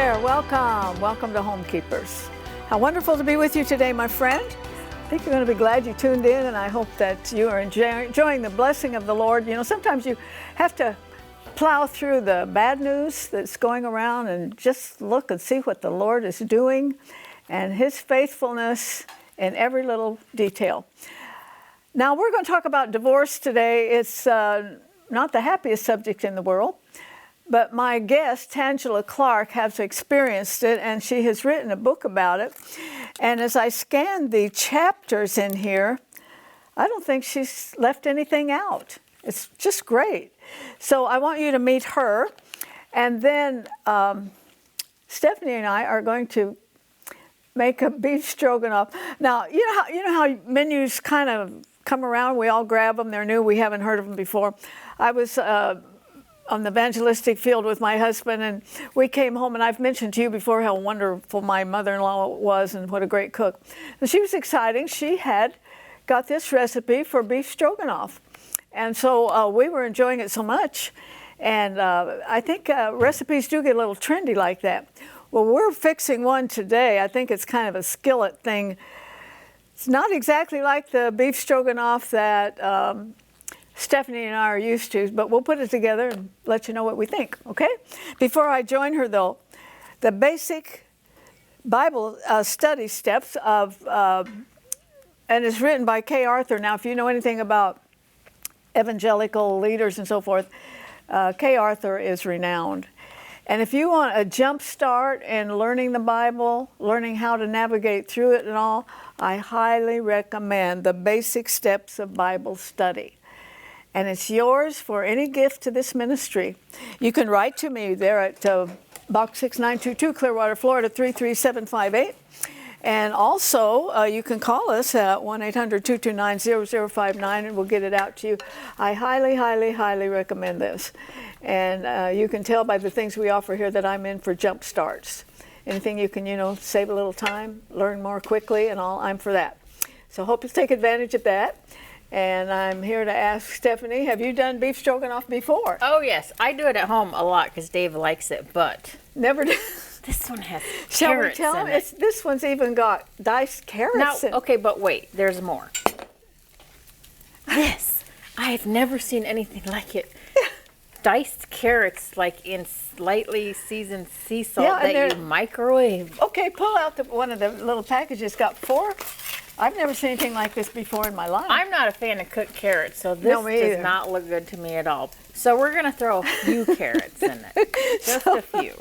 there, welcome. Welcome to Homekeepers. How wonderful to be with you today, my friend. I think you're going to be glad you tuned in, and I hope that you are enjoying the blessing of the Lord. You know, sometimes you have to plow through the bad news that's going around and just look and see what the Lord is doing and His faithfulness in every little detail. Now, we're going to talk about divorce today. It's not the happiest subject in the world, but my guest, Tangela Clark, has experienced it, and she has written a book about it. And as I scanned the chapters in here, I don't think she's left anything out. It's just great. So I want you to meet her, and then Stephanie and I are going to make a beef stroganoff. Now, you know how menus kind of come around, we all grab them, they're new, we haven't heard of them before. I was on the evangelistic field with my husband, and we came home, and I've mentioned to you before how wonderful my mother-in-law was and what a great cook. And she was exciting. She had got this recipe for beef stroganoff. And so we were enjoying it so much. And I think recipes do get a little trendy like that. Well, we're fixing one today. I think it's kind of a skillet thing. It's not exactly like the beef stroganoff that Stephanie and I are used to, but we'll put it together and let you know what we think, okay? Before I join her, though, the basic Bible study steps of, and it's written by Kay Arthur. Now, if you know anything about evangelical leaders and so forth, Kay Arthur is renowned. And if you want a jump start in learning the Bible, learning how to navigate through it and all, I highly recommend the basic steps of Bible study. And it's yours for any gift to this ministry. You can write to me there at Box 6922, Clearwater, Florida, 33758. And also, you can call us at 1-800-229-0059, and we'll get it out to you. I highly, highly, highly recommend this. And you can tell by the things we offer here that I'm in for jump starts. Anything you can, save a little time, learn more quickly, and all, I'm for that. So hope you take advantage of that. And I'm here to ask Stephanie, have you done beef stroganoff before? Oh, yes. I do it at home a lot because Dave likes it, but never did. This one has Shall carrots we tell in him? it. This one's even got diced carrots in it. Okay, but wait, there's more. This, I have never seen anything like it. Diced carrots, like in slightly seasoned sea salt that you microwave. Okay, pull out one of the little packages. Got 4. I've never seen anything like this before in my life. I'm not a fan of cooked carrots, so this does not look good to me at all. So we're going to throw a few carrots in it, just a few.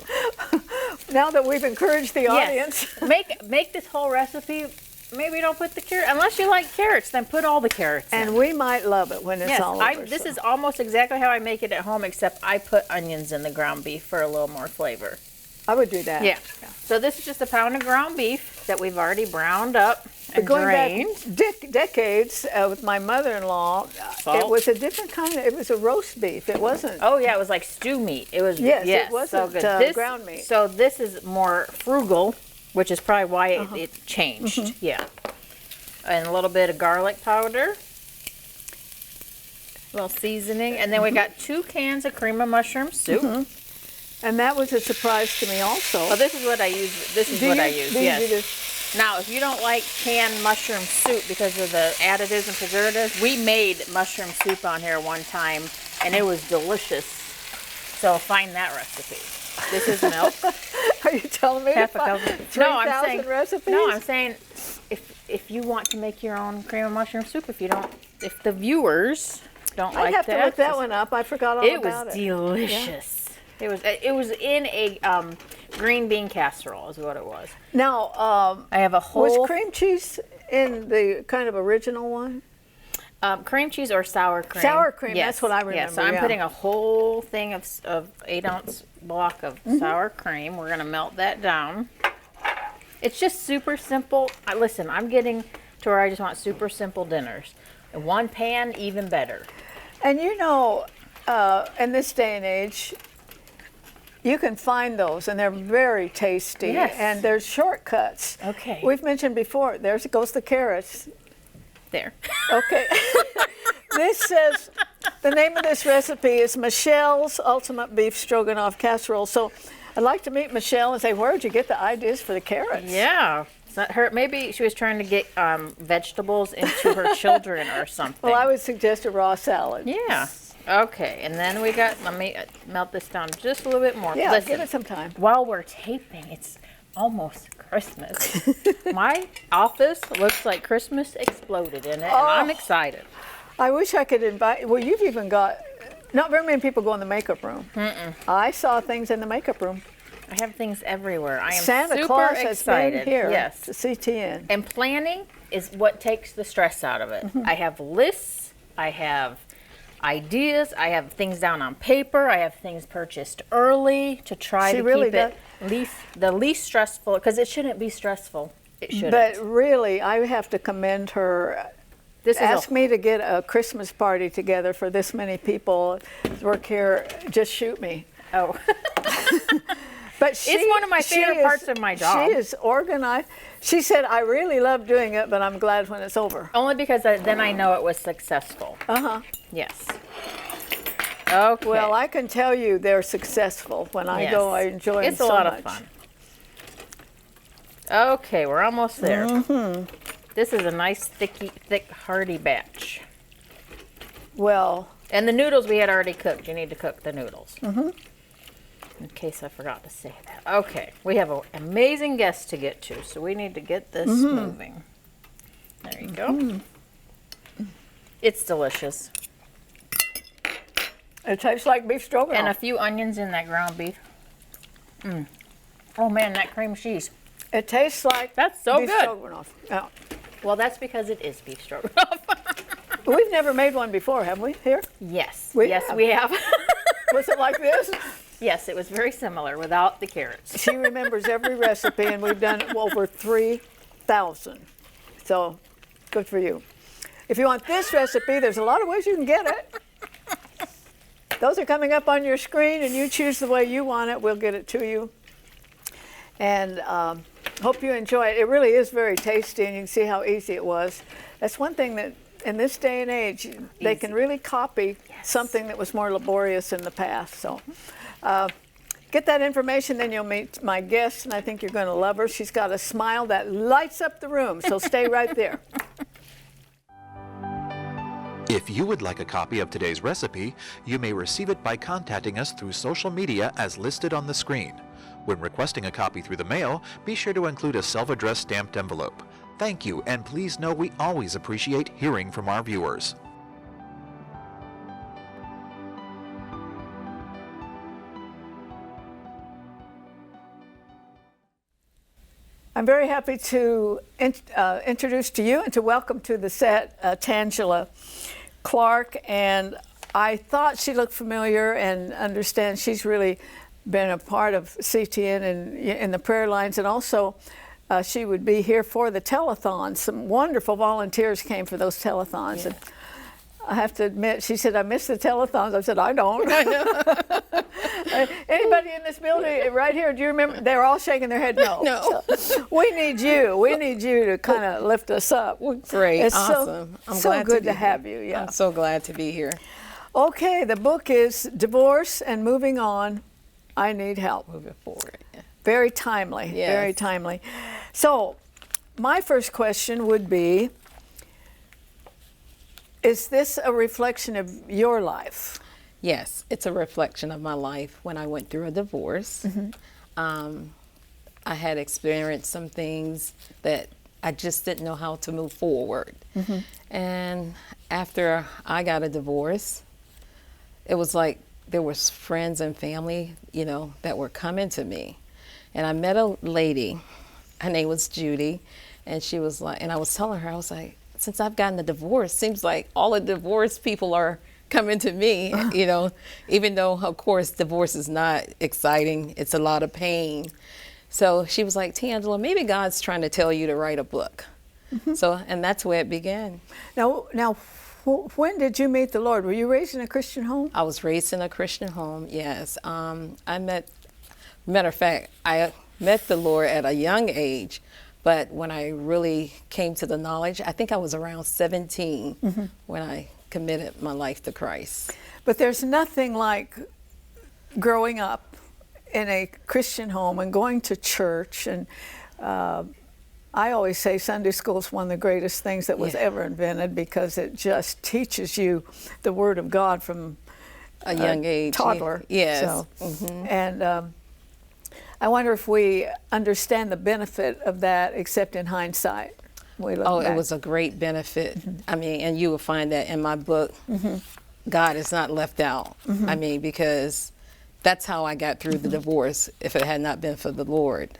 Now that we've encouraged the audience. Make this whole recipe, maybe don't put the carrot, unless you like carrots, then put all the carrots in. And we might love it when it's all over. This is almost exactly how I make it at home, except I put onions in the ground beef for a little more flavor. I would do that. Yeah. So this is just a pound of ground beef that we've already browned up and going drained. Back decades with my mother-in-law, it was a different kind of, it was a roast beef. It wasn't. Oh yeah, it was like stew meat. It was, yes, it wasn't so good. Ground meat. So this is more frugal, which is probably why it changed. Mm-hmm. Yeah. And a little bit of garlic powder. A little seasoning. And then we got 2 cans of cream of mushroom soup. Mm-hmm. And that was a surprise to me also. Well, this is what I use. Yes. Now, if you don't like canned mushroom soup because of the additives and preservatives, we made mushroom soup on here one time, and it was delicious. So find that recipe. This is milk. Are you telling me half a cup? 3,000 recipes? No, I'm saying if you want to make your own cream of mushroom soup, if the viewers don't like that. I'd have to look that one up. I forgot all about it. It was delicious. Yeah. It was in a green bean casserole is what it was. Now, I have a whole... Was cream cheese in the kind of original one? Cream cheese or sour cream. Sour cream, yes. That's what I remember. Yeah, so I'm putting a whole thing of 8-ounce block of sour cream. We're going to melt that down. It's just super simple. Listen, I'm getting to where I just want super simple dinners. In one pan, even better. And in this day and age, you can find those, and they're very tasty. Yes. And there's shortcuts. Okay. We've mentioned before, there goes the carrots. There. Okay. This says, the name of this recipe is Michelle's Ultimate Beef Stroganoff Casserole. So I'd like to meet Michelle and say, where'd you get the ideas for the carrots? Yeah. It's not her. Maybe she was trying to get vegetables into her children or something. Well, I would suggest a raw salad. Yeah. Okay, and then we got, let me melt this down just a little bit more. Yeah, Listen, give it some time. While we're taping, it's almost Christmas. My office looks like Christmas exploded in it, and I'm excited. I wish I could invite, well, you've even got, not very many people go in the makeup room. I saw things in the makeup room. I have things everywhere. I am Santa super Claus has excited. been here Yes. to CTN. And planning is what takes the stress out of it. I have lists, I have ideas, I have things down on paper, I have things purchased early to try to keep it the least stressful, because it shouldn't be stressful. It shouldn't. But really, I have to commend her. Ask me to get a Christmas party together for this many people. Work here, just shoot me. Oh. But it's one of my favorite parts of my job. She is organized. She said, I really love doing it, but I'm glad when it's over. Only because then I know it was successful. Yes. Okay. Well, I can tell you they're successful. When I go, I enjoy them so much. It's a lot of fun. Okay, we're almost there. This is a nice, thick, hearty batch. Well. And the noodles we had already cooked. You need to cook the noodles. In case I forgot to say that. Okay, we have an amazing guest to get to, so we need to get this moving. There you go. It's delicious. It tastes like beef stroganoff. And a few onions in that ground beef. Oh man, that cream cheese. It tastes like that's so beef good. Stroganoff. Yeah. Well, that's because it is beef stroganoff. We've never made one before, have we, here? Yes. We have. Was it like this? Yes, it was very similar without the carrots. She remembers every recipe, and we've done over 3,000. So, good for you. If you want this recipe, there's a lot of ways you can get it. Those are coming up on your screen, and you choose the way you want it. We'll get it to you. And hope you enjoy it. It really is very tasty, and you can see how easy it was. That's one thing that, in this day and age, they can really copy something that was more laborious in the past. So get that information, then you'll meet my guest, and I think you're going to love her. She's got a smile that lights up the room, so stay right there. If you would like a copy of today's recipe, you may receive it by contacting us through social media as listed on the screen. When requesting a copy through the mail, be sure to include a self-addressed stamped envelope. Thank you, and please know we always appreciate hearing from our viewers. I'm very happy to introduce to you and to welcome to the set Tangela Clark. And I thought she looked familiar, and understand she's really been a part of CTN and in the prayer lines, and also she would be here for the telethons. Some wonderful volunteers came for those telethons. And I have to admit, she said, I miss the telethons. I said, I don't. I know. Anybody in this building right here, do you remember? They're all shaking their head no. No. So, we need you. We need you to kind of lift us up. Great. It's awesome. I'm so glad good to have you. Yeah. I'm so glad to be here. Okay, the book is Divorce and Moving On. I Need Help. Moving forward. Yeah. Very timely. Yes. Very timely. So, my first question would be, is this a reflection of your life? Yes, it's a reflection of my life when I went through a divorce. I had experienced some things that I just didn't know how to move forward. And after I got a divorce, it was like there was friends and family, you know, that were coming to me. And I met a lady, her name was Judy, and she was like, and I was telling her, I was like, since I've gotten a divorce, seems like all the divorced people are coming to me, you know, even though, of course, divorce is not exciting. It's a lot of pain. So she was like, Tangela, maybe God's trying to tell you to write a book. So, and that's where it began. Now, when did you meet the Lord? Were you raised in a Christian home? I was raised in a Christian home, yes. Matter of fact, I met the Lord at a young age, but when I really came to the knowledge, I think I was around 17 when I committed my life to Christ. But there's nothing like growing up in a Christian home and going to church, and I always say Sunday school is one of the greatest things that was ever invented, because it just teaches you the Word of God from a young age, toddler. Yes. So, and I wonder if we understand the benefit of that, except in hindsight. It was a great benefit. I mean, and you will find that in my book. God is not left out. I mean, because that's how I got through the divorce, if it had not been for the Lord.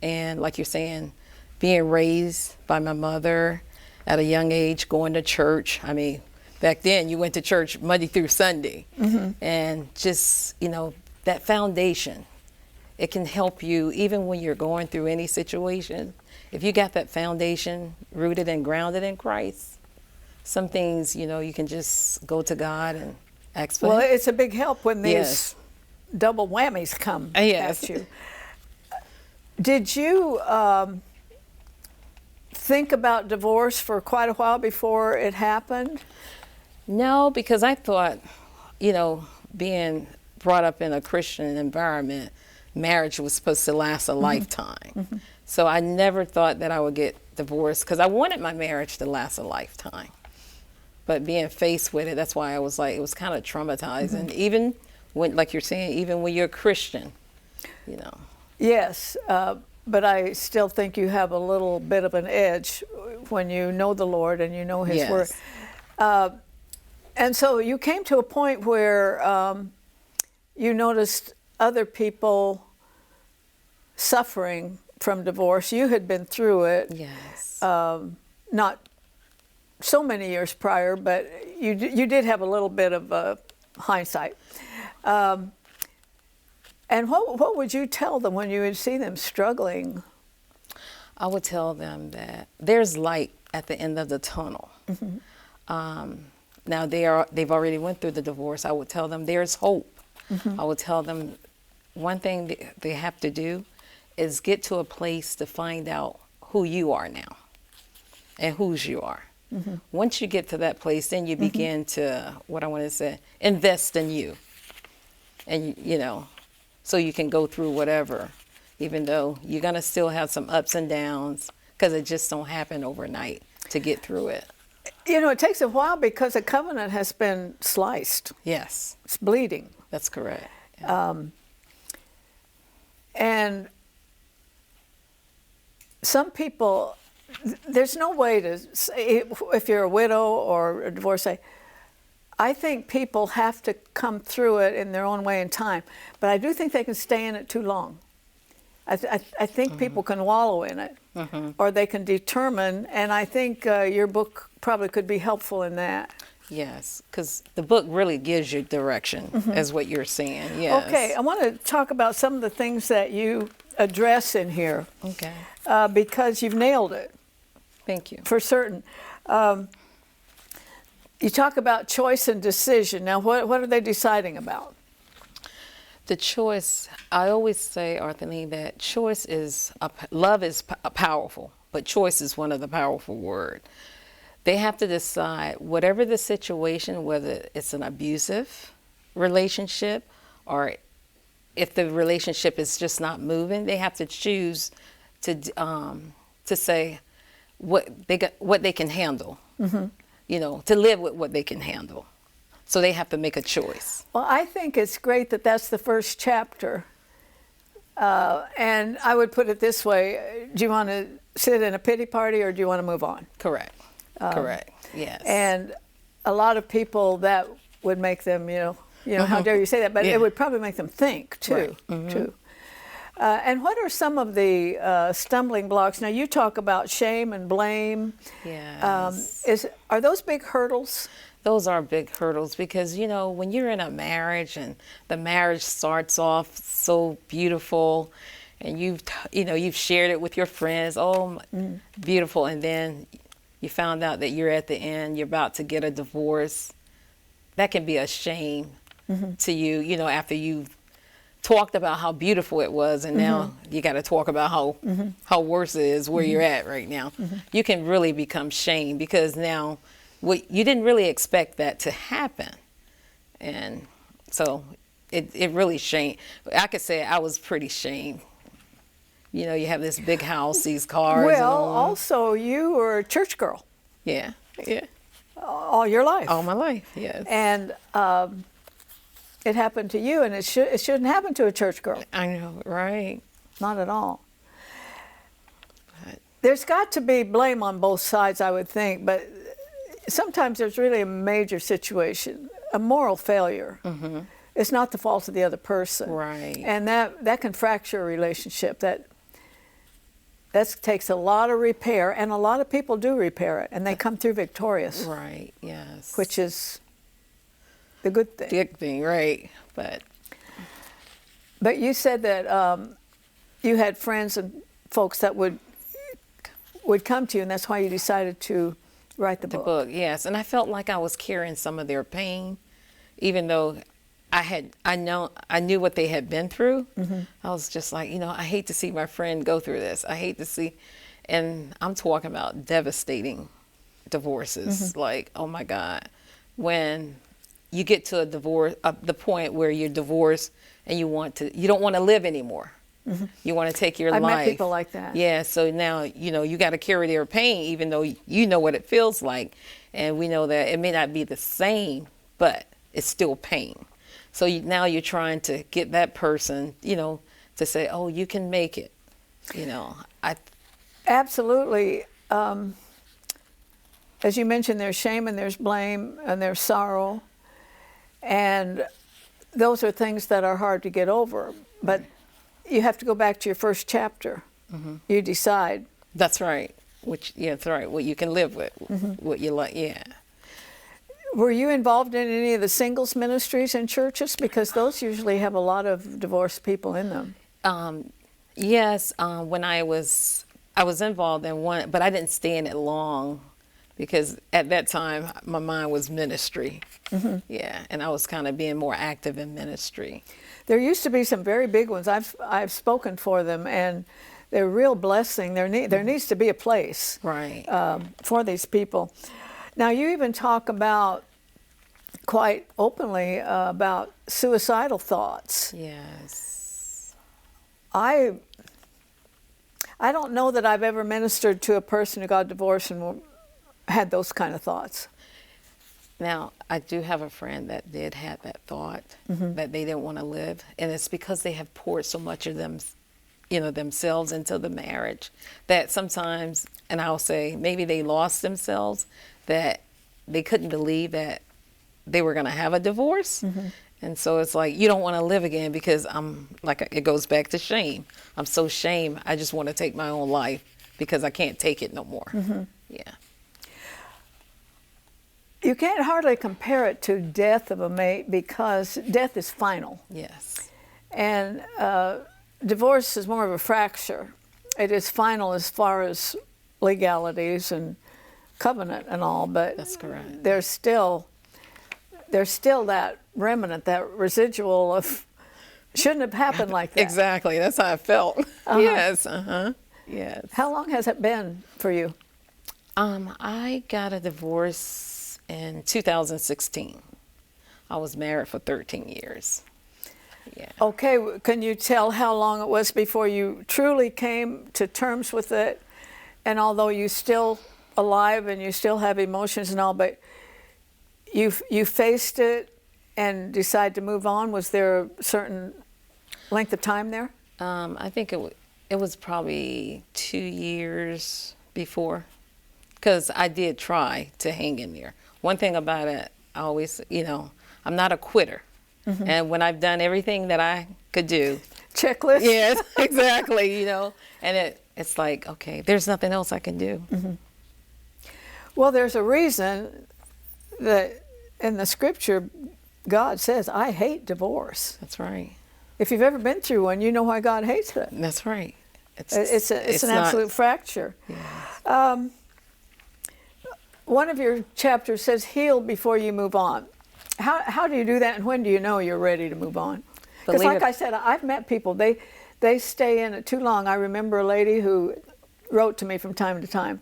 And like you're saying, being raised by my mother at a young age, going to church. I mean, back then you went to church Monday through Sunday. And just, you know, that foundation, it can help you even when you're going through any situation. If you got that foundation rooted and grounded in Christ, some things, you know, you can just go to God and ask for Well, help. it's a big help when these double whammies come at you. Did you think about divorce for quite a while before it happened? No, because I thought, you know, being brought up in a Christian environment, marriage was supposed to last a lifetime. So I never thought that I would get divorced, because I wanted my marriage to last a lifetime. But being faced with it, that's why I was like, it was kind of traumatizing. Even when, like you're saying, even when you're a Christian, you know. Yes, but I still think you have a little bit of an edge when you know the Lord and you know His Word. And so you came to a point where you noticed other people suffering from divorce. You had been through it. Yes. Not so many years prior, but you did have a little bit of hindsight. And what would you tell them when you would see them struggling? I would tell them that there's light at the end of the tunnel. Now they've already went through the divorce. I would tell them there's hope. I would tell them one thing they have to do is get to a place to find out who you are now and whose you are. Once you get to that place, then you begin to, what I want to say, invest in you. And, you know, so you can go through whatever, even though you're going to still have some ups and downs, because it just don't happen overnight to get through it. You know, it takes a while because a covenant has been sliced. Yes. It's bleeding. That's correct. And some people, there's no way to say, if you're a widow or a divorcee, I think people have to come through it in their own way and time. But I do think they can stay in it too long. I think people can wallow in it, or they can determine, and I think your book probably could be helpful in that. Yes, because the book really gives you direction, as what you're saying. Yes. Okay, I want to talk about some of the things that you address in here. Okay. Because you've nailed it. Thank you. For certain. You talk about choice and decision. Now, what are they deciding about? The choice, I always say, Arthelene, that choice is, love is powerful, but choice is one of the powerful words. They have to decide whatever the situation, whether it's an abusive relationship or if the relationship is just not moving, they have to choose to say what they can handle. You know, to live with what they can handle. So they have to make a choice. Well, I think it's great that that's the first chapter. And I would put it this way: do you want to sit in a pity party, or do you want to move on? Correct. Correct. Yes. And a lot of people, that would make them, you know, how dare you say that? But it would probably make them think too. Too. And what are some of the stumbling blocks? Now, you talk about shame and blame. Yes. Are those big hurdles? Those are big hurdles because, you know, when you're in a marriage and the marriage starts off so beautiful and you've shared it with your friends, beautiful, and then you found out that you're at the end, you're about to get a divorce, that can be a shame to you, you know, after you've talked about how beautiful it was, and now you got to talk about how worse it is where you're at right now. You can really become shamed because now you didn't really expect that to happen, and so it really shamed. I could say I was pretty shamed. You know, you have this big house, these cars. Well, and also you were a church girl. Yeah. All your life. All my life, yes. And it happened to you, and it shouldn't happen to a church girl. I know, right? Not at all. But There's got to be blame on both sides, I would think, but sometimes there's really a major situation, a moral failure. Mm-hmm. It's not the fault of the other person. Right. And that can fracture a relationship. That takes a lot of repair, and a lot of people do repair it, and they come through victorious. Right, yes. Which is the good thing. Big thing, right. But you said that you had friends and folks that would come to you, and that's why you decided to write the book. The book, yes. And I felt like I was carrying some of their pain, even though I knew what they had been through. Mm-hmm. I was just like, I hate to see my friend go through this. I hate to see, and I'm talking about devastating divorces. Mm-hmm. Like, oh my God, when you get to a divorce, the point where you're divorced and you don't want to live anymore. Mm-hmm. You want to take your life. I've met people like that. Yeah, so now, you got to carry their pain, even though you know what it feels like. And we know that it may not be the same, but it's still pain. So now you're trying to get that person, to say, oh, you can make it. Absolutely. As you mentioned, there's shame and there's blame and there's sorrow. And those are things that are hard to get over. But you have to go back to your first chapter. Mm-hmm. You decide. That's right. That's right. What you can live with, mm-hmm. What you like, yeah. Were you involved in any of the singles ministries in churches? Because those usually have a lot of divorced people in them. Yes, when I was involved in one, but I didn't stay in it long because at that time my mind was ministry. Mm-hmm. Yeah, and I was kind of being more active in ministry. There used to be some very big ones. I've spoken for them, and they're a real blessing. There needs to be a place right for these people. Now, you even talk about, quite openly, about suicidal thoughts. Yes. I don't know that I've ever ministered to a person who got divorced and had those kind of thoughts. Now, I do have a friend that did have that thought, mm-hmm. that they didn't want to live, and it's because they have poured so much of themselves into the marriage that sometimes, and I'll say maybe they lost themselves, that they couldn't believe that they were going to have a divorce. Mm-hmm. And so it's like, you don't want to live again because it goes back to shame. I'm so ashamed. I just want to take my own life because I can't take it no more. Mm-hmm. Yeah. You can't hardly compare it to death of a mate because death is final. Yes. And divorce is more of a fracture. It is final as far as legalities and covenant and all, but that's correct. There's still that remnant, that residual of shouldn't have happened like that. Exactly, that's how I felt. Uh-huh. Yes, yes. How long has it been for you? I got a divorce in 2016. I was married for 13 years. Yeah. Okay, can you tell how long it was before you truly came to terms with it? And although you're still alive and you still have emotions and all, but you faced it and decided to move on. Was there a certain length of time there? I think it was probably 2 years before, because I did try to hang in there. One thing about it, I always, I'm not a quitter. Mm-hmm. And when I've done everything that I could do. Checklist? Yes, exactly, and it's like, okay, there's nothing else I can do. Mm-hmm. Well, there's a reason that in the scripture, God says, I hate divorce. That's right. If you've ever been through one, you know why God hates it. That's right. It's an absolute fracture. Yeah. One of your chapters says, heal before you move on. How do you do that, and when do you know you're ready to move on? Because like I said, I've met people, they stay in it too long. I remember a lady who wrote to me from time to time,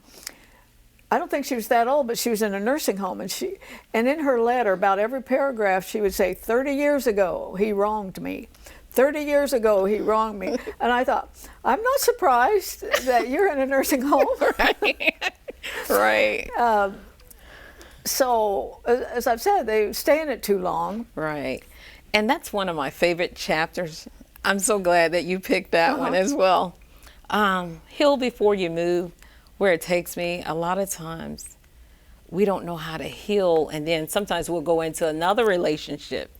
I don't think she was that old, but she was in a nursing home, and in her letter, about every paragraph, she would say, 30 years ago, he wronged me. 30 years ago, he wronged me. And I thought, I'm not surprised that you're in a nursing home. Right. So, as I've said, they stay in it too long. Right. And that's one of my favorite chapters. I'm so glad that you picked that one as well. Heal before you move. Where it takes me, a lot of times we don't know how to heal, and then sometimes we'll go into another relationship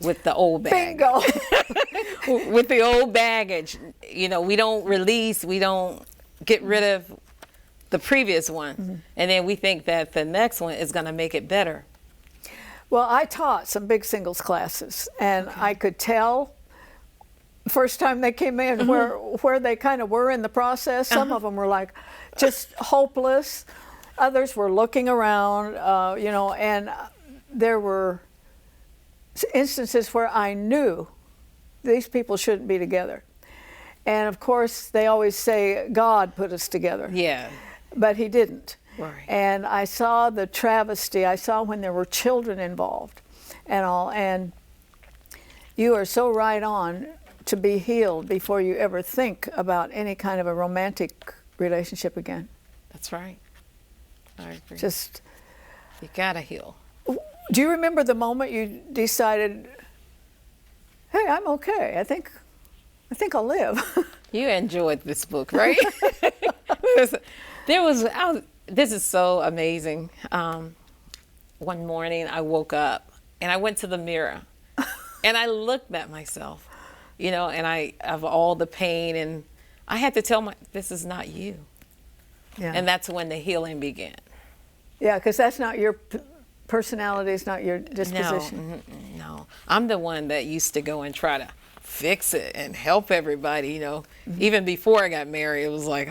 with the old baggage. Bingo. With the old baggage. You know, we don't release, we don't get rid of the previous one, and then we think that the next one is going to make it better. Well, I taught some big singles classes, and I could tell first time they came in where they kind of were in the process. Some of them were like just hopeless. Others were looking around, you know, and there were instances where I knew these people shouldn't be together. And of course, they always say God put us together. Yeah. But he didn't. Right. And I saw the travesty. I saw when there were children involved and all. And you are so right on to be healed before you ever think about any kind of a romantic relationship again. That's right. I agree. Just, you gotta heal. do you remember the moment you decided, hey, I'm okay. I think I'll live. You enjoyed this book, right? This is so amazing. One morning I woke up and I went to the mirror and I looked at myself, you know, and I have all the pain, and I had to tell this is not you. Yeah. And that's when the healing began. Yeah, because that's not your personality, it's not your disposition. No. I'm the one that used to go and try to fix it and help everybody, you know. Even before I got married, it was like,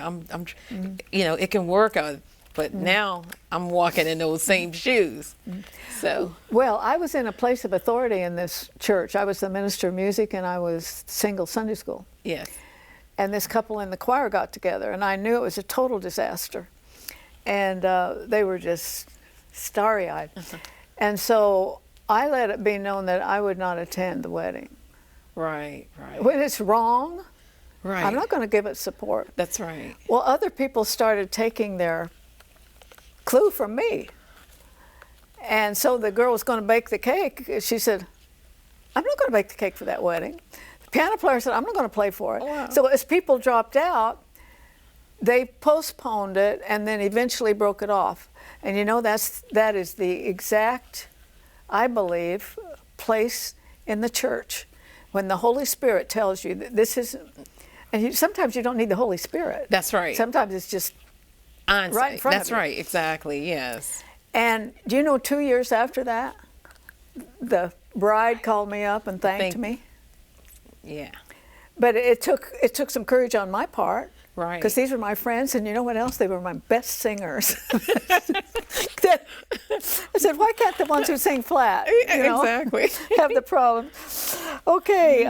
you know, it can work out. But now I'm walking in those same shoes. So. Well, I was in a place of authority in this church. I was the minister of music, and I was single Sunday school. Yes. And this couple in the choir got together, and I knew it was a total disaster. And they were just starry-eyed. And so I let it be known that I would not attend the wedding. Right. When it's wrong, right. I'm not going to give it support. That's right. Well, other people started taking their clue from me. And so the girl was going to bake the cake. She said, I'm not going to bake the cake for that wedding. The piano player said, I'm not going to play for it. Oh, wow. So as people dropped out, they postponed it and then eventually broke it off. And you know, that is the exact, I believe, place in the church when the Holy Spirit tells you that this is, and sometimes you don't need the Holy Spirit. That's right. Sometimes it's just right in front That's of you. right, exactly, yes. And do you know, 2 years after that, the bride called me up and thanked me. Yeah. But it took some courage on my part. Right. Because these were my friends, and you know what else? They were my best singers. I said, why can't the ones who sing flat, you know, exactly. have the problem? Okay,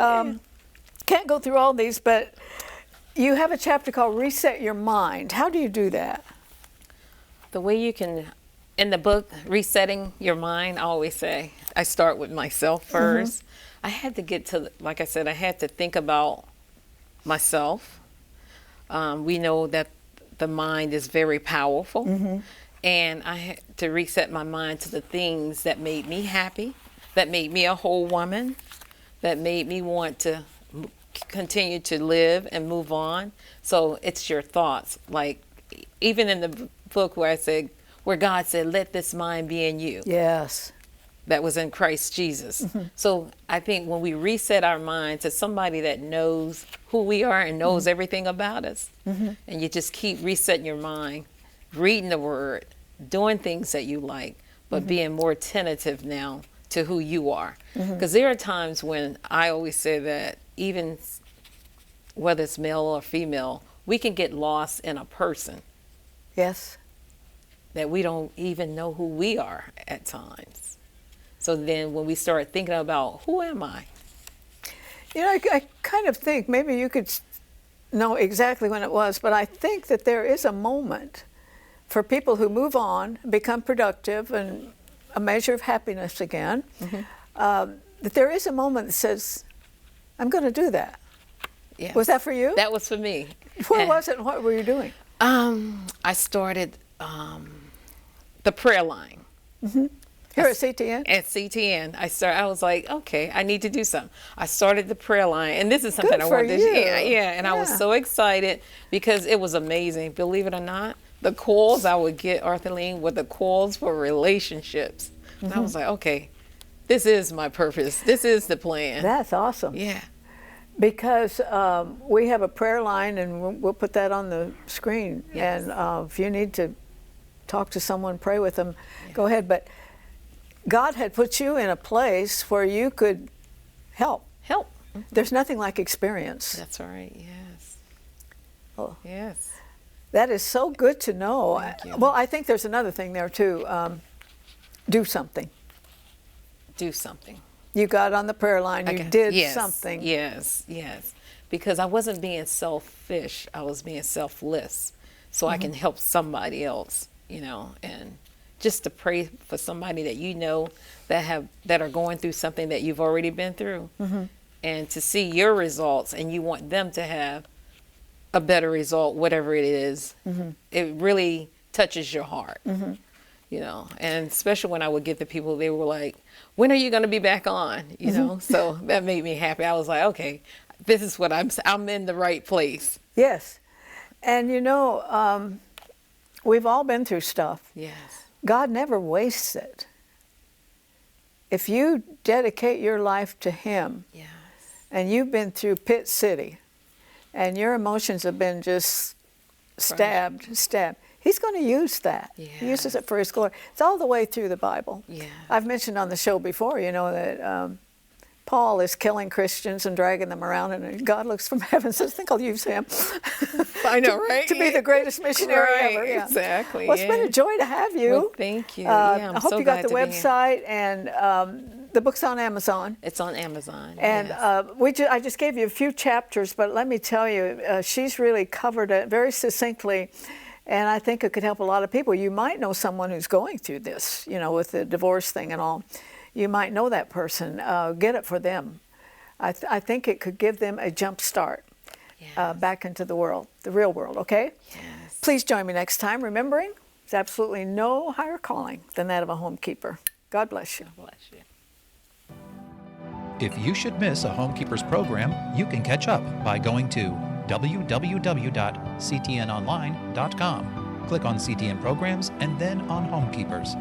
can't go through all these, but you have a chapter called Reset Your Mind. How do you do that? The way you can, in the book, Resetting Your Mind, I always say, I start with myself first. I had to get to, like I said, I had to think about myself. We know that the mind is very powerful, and I had to reset my mind to the things that made me happy, that made me a whole woman, that made me want to continue to live and move on. So it's your thoughts. Like, even in the book where God said, let this mind be in you. Yes. That was in Christ Jesus. So I think when we reset our mind to somebody that knows who we are and knows everything about us, and you just keep resetting your mind, reading the word, doing things that you like, but being more tentative now to who you are. Because there are times when I always say that even whether it's male or female, we can get lost in a person. Yes. That we don't even know who we are at times. So then when we start thinking about, who am I? You know, I kind of think, maybe you could know exactly when it was, but I think that there is a moment for people who move on, become productive, and a measure of happiness again, that there is a moment that says, I'm going to do that. Yes. Was that for you? That was for me. What was it and what were you doing? I started the prayer line. Here at CTN? At CTN, I was like, okay, I need to do something. I started the prayer line, and this is something Good I for wanted to you. and I was so excited because it was amazing. Believe it or not, the calls I would get, Arthelene, were the calls for relationships. And I was like, okay, this is my purpose. This is the plan. That's awesome. Yeah. Because we have a prayer line, and we'll put that on the screen. Yes. And if you need to talk to someone, pray with them, go ahead. But God had put you in a place where you could help. Help. There's nothing like experience. That's right. Yes. Oh. Yes. That is so good to know. Thank you. Well, I think there's another thing there too. Do something. Do something. You got on the prayer line. You did yes, something. Yes, yes. Because I wasn't being selfish. I was being selfless. So I can help somebody else, and just to pray for somebody that that are going through something that you've already been through, and to see your results, and you want them to have a better result, whatever it is. It really touches your heart, and especially when I would get the people, they were like, when are you going to be back on? So that made me happy. I was like, okay, this is what I'm in the right place. Yes. And we've all been through stuff. Yes. God never wastes it. If you dedicate your life to Him, Yes. and you've been through Pit City, and your emotions have been just stabbed, He's going to use that. Yes. He uses it for His glory. It's all the way through the Bible. Yes. I've mentioned on the show before, that Paul is killing Christians and dragging them around, and God looks from heaven and says, I think I'll use him. I know, right? to be the greatest missionary ever. Yeah. Exactly. Well, it's been a joy to have you. Well, thank you. I'm I hope so you got glad the to be here. website, and the book's on Amazon. It's on Amazon. And yes. I just gave you a few chapters, but let me tell you, she's really covered it very succinctly, and I think it could help a lot of people. You might know someone who's going through this, with the divorce thing and all. You might know that person. Get it for them. I think it could give them a jump start back into the real world, okay? Yes. Please join me next time, remembering there's absolutely no higher calling than that of a homekeeper. God bless you. God bless you. If you should miss a Homekeepers program, you can catch up by going to www.ctnonline.com. Click on CTN Programs and then on Homekeepers.